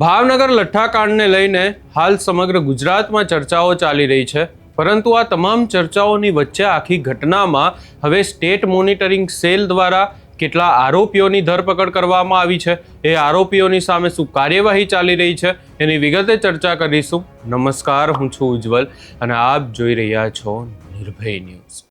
ભાવનગર લઠ્ઠાકાંડને લઈને હાલ સમગ્ર ગુજરાતમાં ચર્ચાઓ ચાલી રહી છે, પરંતુ આ તમામ ચર્ચાઓની વચ્ચે આખી ઘટનામાં હવે સ્ટેટ મોનિટરિંગ સેલ દ્વારા કેટલા આરોપીઓની ધરપકડ કરવામાં આવી છે, એ આરોપીઓની સામે શું કાર્યવાહી ચાલી રહી છે એની વિગતે ચર્ચા કરીશું। નમસ્કાર, હું છું ઉજ્જવલ અને આપ જોઈ રહ્યા છો નિર્ભય ન્યૂઝ।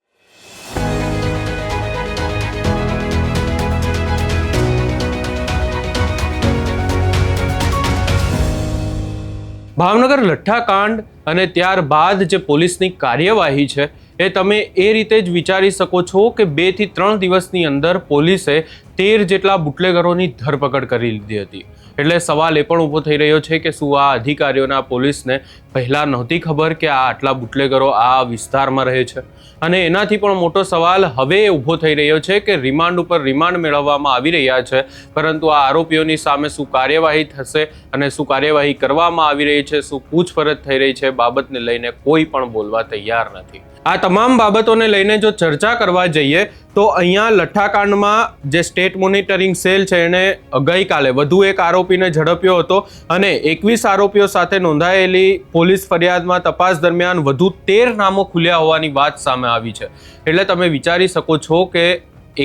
ભાવનગર લઠ્ઠાકાંડ અને ત્યારબાદ જે પોલીસની કાર્યવાહી છે એ તમે એ રીતે જ વિચારી શકો છો કે 2 થી 3 દિવસની અંદર પોલીસે 13 જેટલા બુટલેગરોની ધરપકડ કરી લીધી હતી। એટલે સવાલ એ પણ ઊભો થઈ રહ્યો છે કે શું આ અધિકારીઓના પોલીસને પહેલાં નહોતી ખબર કે આ આટલા બુટલેગરો આ વિસ્તારમાં રહે છે? અને એનાથી પણ મોટો સવાલ હવે ઊભો થઈ રહ્યો છે કે રિમાન્ડ ઉપર રિમાન્ડ મેળવવામાં આવી રહ્યા છે, પરંતુ આ આરોપીઓની સામે શું કાર્યવાહી થશે અને શું કાર્યવાહી કરવામાં આવી રહી છે, શું પૂછપરછ થઈ રહી છે, બાબતને લઈને કોઈ પણ બોલવા તૈયાર નથી। આ તમામ બાબતોને લઈને જો ચર્ચા કરવા જઈએ તો અહીંયા લઠ્ઠાકાંડમાં જે સ્ટેટ મોનિટરિંગ સેલ છે એણે ગઈકાલે વધુ એક આરોપીને ઝડપ્યો હતો અને 21 આરોપીઓ સાથે નોંધાયેલી પોલીસ ફરિયાદમાં તપાસ દરમિયાન વધુ 13 નામો ખુલ્યા હોવાની વાત સામે આવી છે। એટલે તમે વિચારી શકો છો કે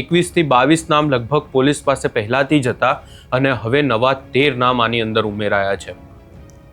21 થી 22 નામ લગભગ પોલીસ પાસે પહેલાથી જ હતા અને હવે નવા 13 નામ આની અંદર ઉમેરાયા છે।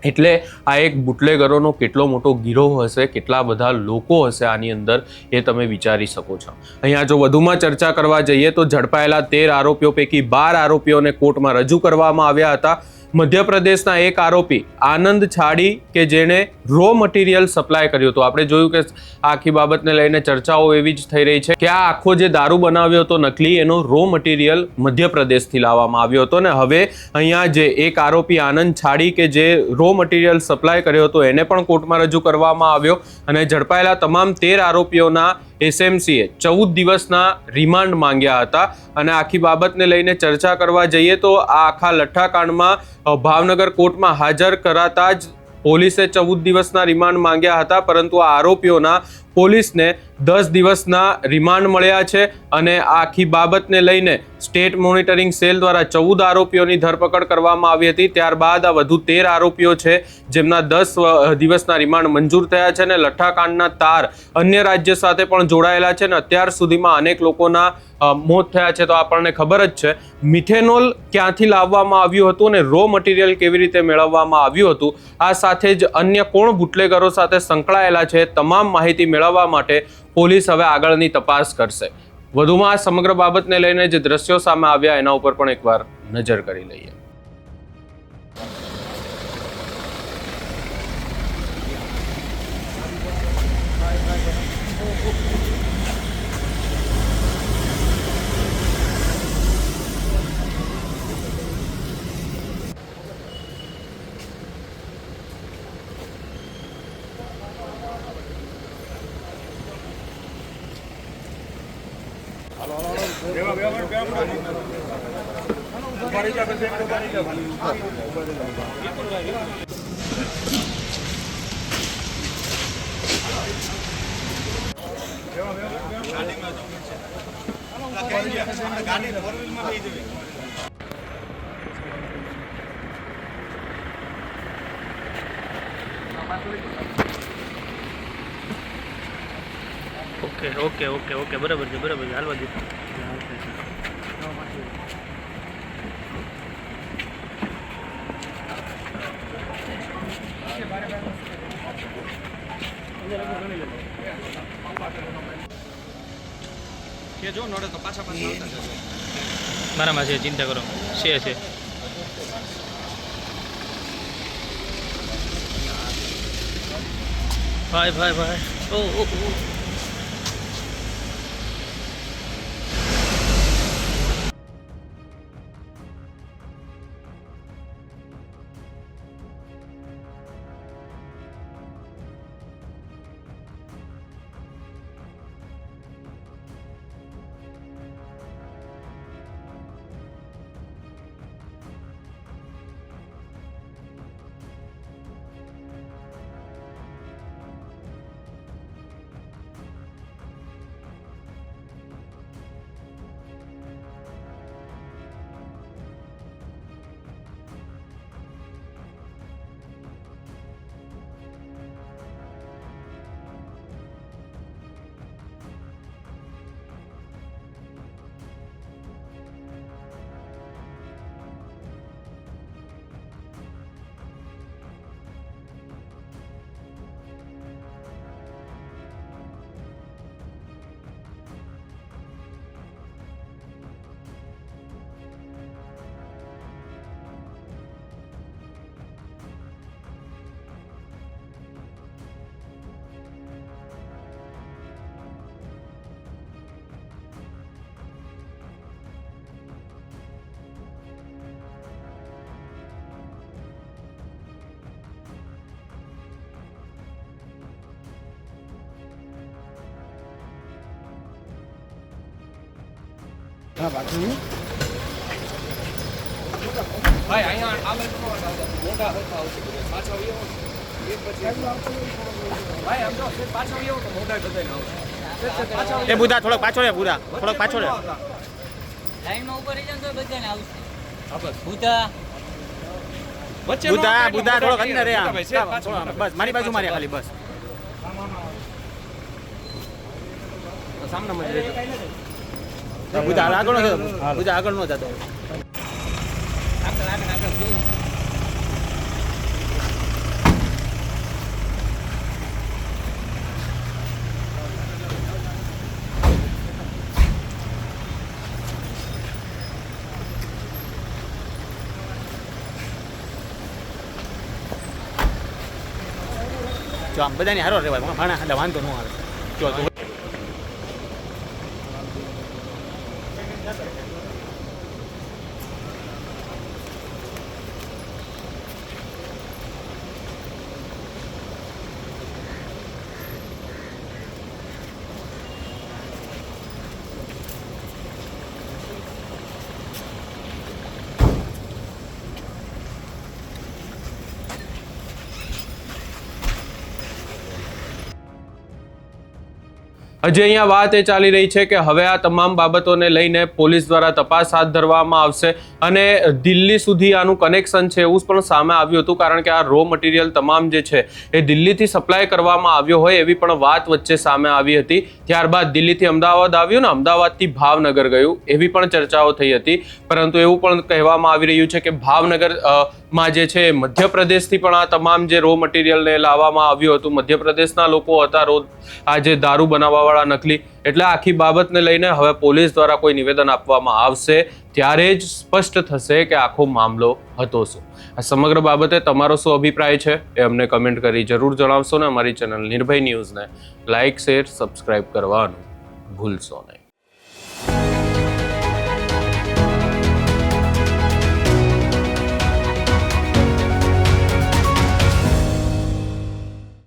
એટલે આ એક બુટલેગરોનો કેટલો મોટો ગીરોહ હશે, કેટલા બધા લોકો હશે આની અંદર, એ તમે વિચારી શકો છો। અહીંયા જો વધુમાં ચર્ચા કરવા જઈએ તો ઝડપાયેલા 13 આરોપીઓ પૈકી 12 આરોપીઓને કોર્ટમાં રજૂ કરવામાં આવ્યા હતા। મધ્યપ્રદેશના એક આરોપી આનંદ છાડી કે જેણે રો મટીરિયલ સપ્લાય કર્યું હતું। આપણે જોયું કે આખી બાબતને લઈને ચર્ચાઓ એવી જ થઈ રહી છે કે આ આખો જે દારૂ બનાવ્યો હતો નકલી, એનો રો મટીરિયલ મધ્યપ્રદેશથી લાવવામાં આવ્યો હતો ને હવે અહીંયા જે એક આરોપી આનંદ છાડી કે જે રો મટીરિયલ સપ્લાય કર્યો હતો એને પણ કોર્ટમાં રજૂ કરવામાં આવ્યો અને ઝડપાયેલા તમામ 13 આરોપીઓના એસએમસીએ 14 દિવસના રિમાન્ડ માંગ્યા હતા। અને આખી બાબતને લઈને ચર્ચા કરવા જઈએ તો આ આખા લઠ્ઠાકાંડમાં ભાવનગર કોર્ટમાં હાજર કરાતા જ પોલીસે 14 દિવસના રિમાન્ડ માંગ્યા હતા, પરંતુ આ આરોપીઓના પોલીસને 10 દિવસના રિમાન્ડ મળ્યા છે અને આખી બાબતને લઈને સ્ટેટ મોનિટરિંગ સેલ દ્વારા 14 આરોપીઓની ધરપકડ કરવામાં આવી હતી। ત્યારબાદ આ વધુ 13 આરોપીઓ છે જેમના 10 દિવસના રિમાન્ડ મંજૂર થયા છે અને લઠ્ઠાકાંડના તાર અન્ય રાજ્ય સાથે પણ જોડાયેલા છે અને અત્યાર સુધીમાં અનેક લોકોના મોત થયા છે। તો આપણને ખબર જ છે મિથેનોલ ક્યાંથી લાવવામાં આવ્યું હતું અને રો મટીરિયલ કેવી રીતે મેળવવામાં આવ્યું હતું, આ સાથે જ અન્ય કોણ બુટલેગરો સાથે સંકળાયેલા છે, તમામ માહિતી મેળવવા માટે પોલીસ હવે આગળની તપાસ કરશે। વધુમાં આ સમગ્ર બાબતને લઈને જે દ્રશ્યો સામે આવ્યા એના ઉપર પણ એકવાર નજર કરી લઈએ। ઓકે બરાબર છે હાલવા દે। મારામાં છે, ચિંતા કરો છે ભાઈ ઓ એ બુધા થોડોક પાછો રે, બુધા થોડોક પાછો રે. લાઈનમાં ઉપર રહી જાવ તો બધાને આવશે. બુધા બુધા થોડોક અંદર રે આમ. બસ મારી બાજુ માર્યા ખાલી બસ. સામને મળી રહેજો. બુધા આગળ નો જતો, બુધા આગળ નો જતો. જો આમ બધાની હારો રહેવાય ભાણા એટલે વાંધો ન આવે. જો હજી અહીંયા વાત એ ચાલી રહી છે કે હવે આ તમામ બાબતોને લઈને પોલીસ દ્વારા તપાસ હાથ ધરવામાં આવશે અને દિલ્હી સુધી આનું કનેક્શન છે એવું પણ સામે આવ્યું હતું, કારણ કે આ રો મટીરિયલ તમામ જે છે એ દિલ્હીથી સપ્લાય કરવામાં આવ્યો હોય એવી પણ વાત વચ્ચે સામે આવી હતી. ત્યારબાદ દિલ્હીથી અમદાવાદ આવ્યું ને અમદાવાદથી ભાવનગર ગયું એવી પણ ચર્ચાઓ થઈ હતી, પરંતુ એવું પણ કહેવામાં આવી રહ્યું છે કે ભાવનગર માં જે છે મધ્યપ્રદેશથી પણ આ તમામ જે રો મટીરિયલને લાવવામાં આવ્યું હતું. મધ્યપ્રદેશના લોકો હતા આ જે દારૂ બનાવવાવાળા નકલી. એટલે આખી બાબતને લઈને હવે પોલીસ દ્વારા કોઈ નિવેદન આપવામાં આવશે ત્યારે જ સ્પષ્ટ થશે કે આખો મામલો હતો શું. આ સમગ્ર બાબતે તમારો શું અભિપ્રાય છે એ અમને કમેન્ટ કરી જરૂર જણાવશો ને અમારી ચેનલ નિર્ભય ન્યૂઝને લાઇક, શેર, સબસ્ક્રાઇબ કરવાનું ભૂલશો નહીં.